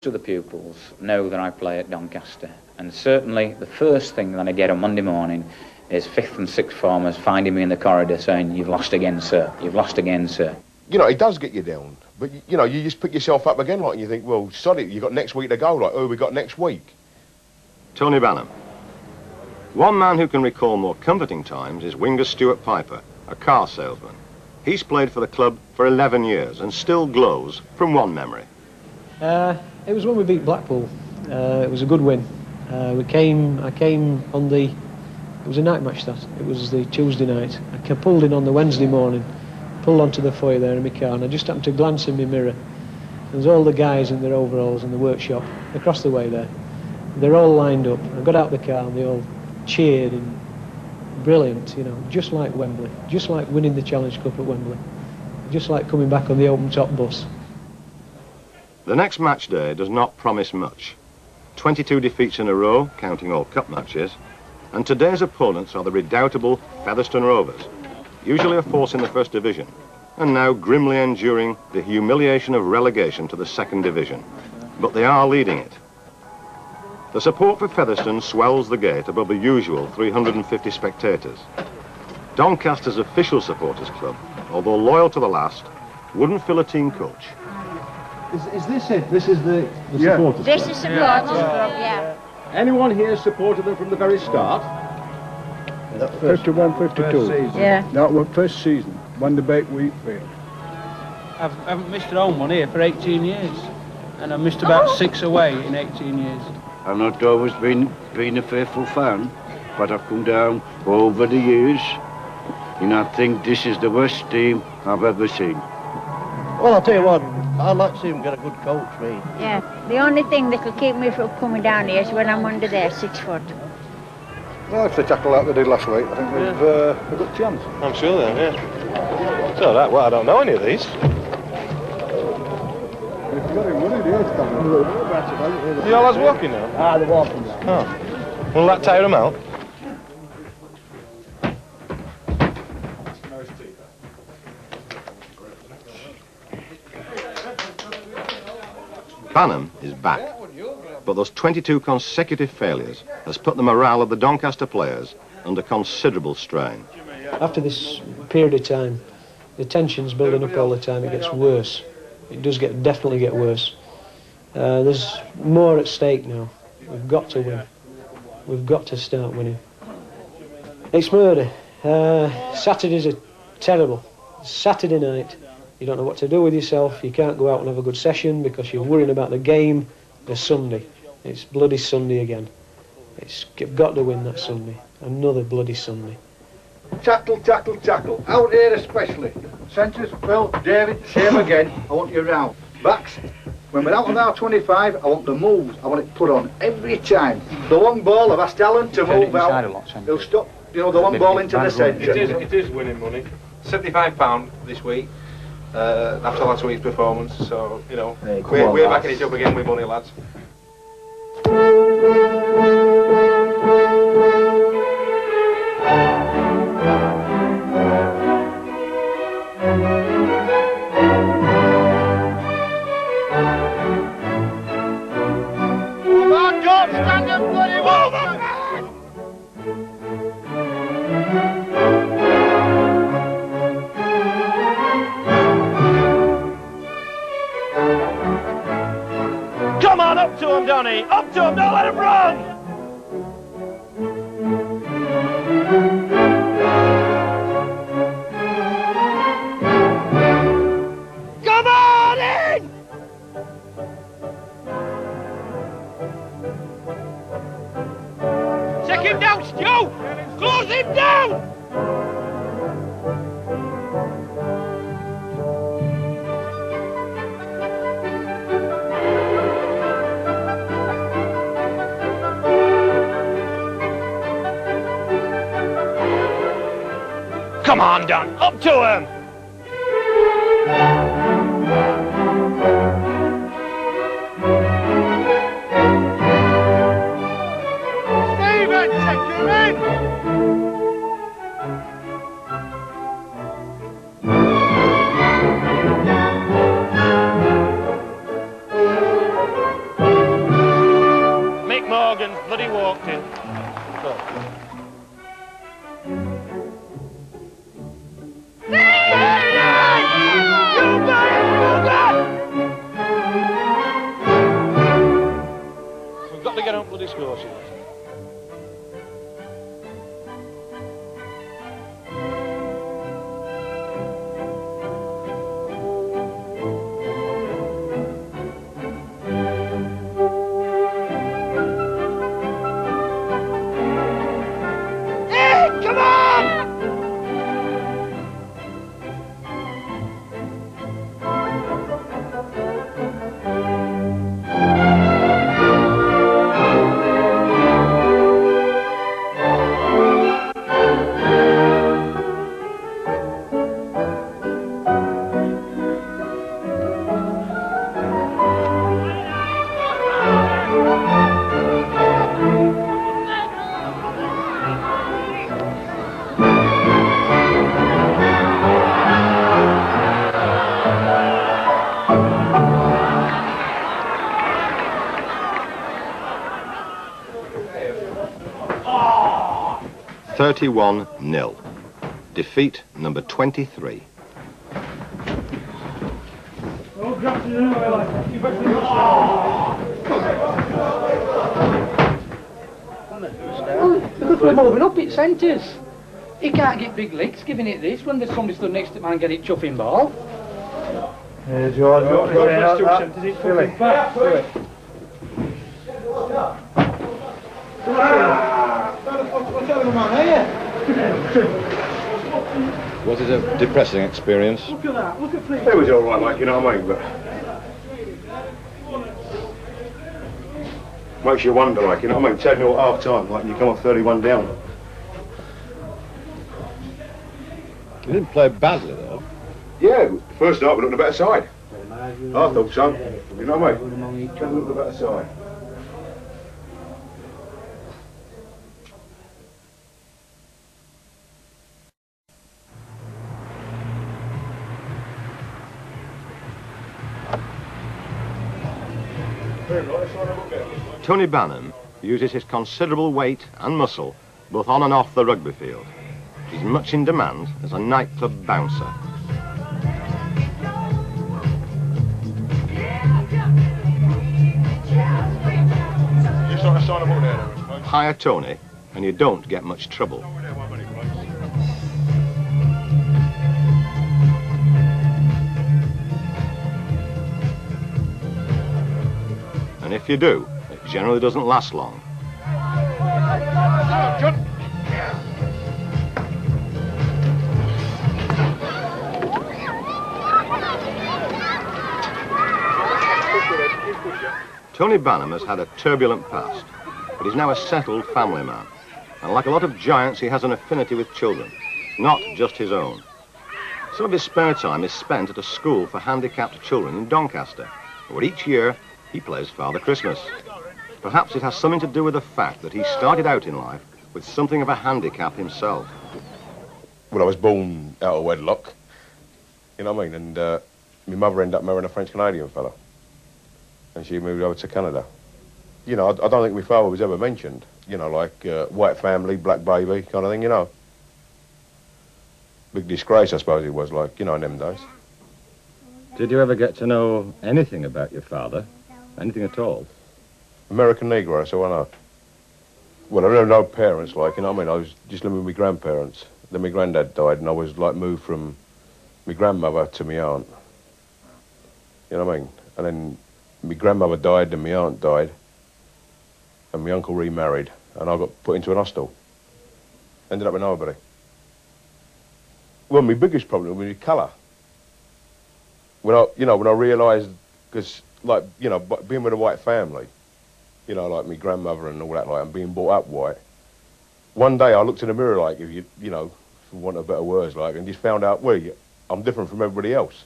of the pupils know that I play at Doncaster, and certainly the first thing that I get on Monday morning is 5th and 6th formers finding me in the corridor saying, "You've lost again, sir. You've lost again, sir." You know, it does get you down, but, you know, you just pick yourself up again, like, and you think, well, sorry, you got next week to go, like, oh, we got next week. Tony Banham. One man who can recall more comforting times is winger Stuart Piper, a car salesman. He's played for the club for 11 years and still glows from one memory. It was when we beat Blackpool. It was a good win. I came on the... It was a night match, that. It was the Tuesday night. I pulled in on the Wednesday morning, pulled onto the foyer there in my car, and I just happened to glance in my mirror. There's all the guys in their overalls in the workshop across the way there. They're all lined up. I got out of the car and they all cheered, and brilliant, you know, just like Wembley, just like winning the Challenge Cup at Wembley, just like coming back on the open top bus. The next match day does not promise much. 22 defeats in a row, counting all cup matches, and today's opponents are the redoubtable Featherstone Rovers, usually a force in the First Division, and now grimly enduring the humiliation of relegation to the Second Division. But they are leading it. The support for Featherstone swells the gate above the usual 350 spectators. Doncaster's official supporters club, although loyal to the last, wouldn't fill a team coach. Is this it? This is the supporters club? This is supporters club, yeah. Anyone here supported them from the very start? 51, 52. Yeah. That was first season, when the bake wheat failed. I haven't missed a home one here for 18 years. And I've missed about 6 away in 18 years. I've not always been a faithful fan, but I've come down over the years, and I think this is the worst team I've ever seen. Well, I'll tell you what, I'd like to see him get a good coach, me. Yeah, the only thing that will keep me from coming down here is when I'm under there, 6 foot. Well, if they tackle like they did last week, I think we've a good chance. I'm sure then, yeah. So that, well, I don't know any of these. Are you all lads walking now? Ah, they're walking now. Oh. Will that tire them out? Banham is back, but those 22 consecutive failures has put the morale of the Doncaster players under considerable strain. After this period of time, the tension's building up all the time. It gets worse. It does definitely get worse. There's more at stake now. We've got to win. We've got to start winning. It's murder. Saturdays are terrible. Saturday night, you don't know what to do with yourself. You can't go out and have a good session because you're worrying about the game. The Sunday. It's bloody Sunday again. You've got to win that Sunday. Another bloody Sunday. Tackle, tackle, tackle. Out here especially. Centres, Phil, David, same again. I want you round. Backs. When we're out on our 25, I want the moves. I want it put on every time. The long ball, I've asked Alan to move out. He'll stop, you know, the long ball into the centre. It is winning money. £75 this week. After last week's performance, so, you know, we're backing it up again with money, lads. Come on, don't stand up, bloody move! Come on, up to him, Donny! Up to him, don't let him run! Come on in! Take him down, Stu! Close him down! Come on, Don, up to him! Stephen, take him in! seconds, bloody walked in. We've got to get on bloody scores here. Come on! Oh! 31-0. Defeat number 23. Look, we're moving up, it centres. He can't get big licks giving it this when there's somebody stood next to him and get it chuffing ball. Yeah, George, Let's do it. Does it fucking back? Do it. Was it a depressing experience? Look at that, look at Pete. It was all right, like, you know what I mean, but... Makes you wonder, like, you know what I mean, 10-0 at half-time, like, and you come off 31 down. You didn't play badly, though. Yeah, first half we looked on the better side. I thought so, you know what I mean? We looked on the better side. Tony Banham uses his considerable weight and muscle both on and off the rugby field. He's much in demand as a nightclub bouncer. You sort of sign up there, Hire Tony, and you don't get much trouble. And if you do, it generally doesn't last long. Tony Banham has had a turbulent past, but he's now a settled family man. And like a lot of giants, he has an affinity with children, not just his own. Some of his spare time is spent at a school for handicapped children in Doncaster, where each year he plays Father Christmas. Perhaps it has something to do with the fact that he started out in life with something of a handicap himself. Well, I was born out of wedlock, you know what I mean, and my mother ended up marrying a French-Canadian fella, and she moved over to Canada. You know, I don't think my father was ever mentioned, you know, like white family, black baby kind of thing, you know. Big disgrace, I suppose it was, like, you know, in them days. Did you ever get to know anything about your father? Anything at all? American Negro, so I know. Well, I don't know parents, like, you know what I mean? I was just living with my grandparents. Then my granddad died, and I was, like, moved from my grandmother to my aunt. You know what I mean? And then my grandmother died, and my aunt died, and my uncle remarried, and I got put into an hostel. Ended up with nobody. Well, my biggest problem was colour. When I realised, because, like, you know, being with a white family, you know, like my grandmother and all that, like, and being brought up white, one day I looked in the mirror, like, if you know, for want of better words, like, and just found out, well, I'm different from everybody else.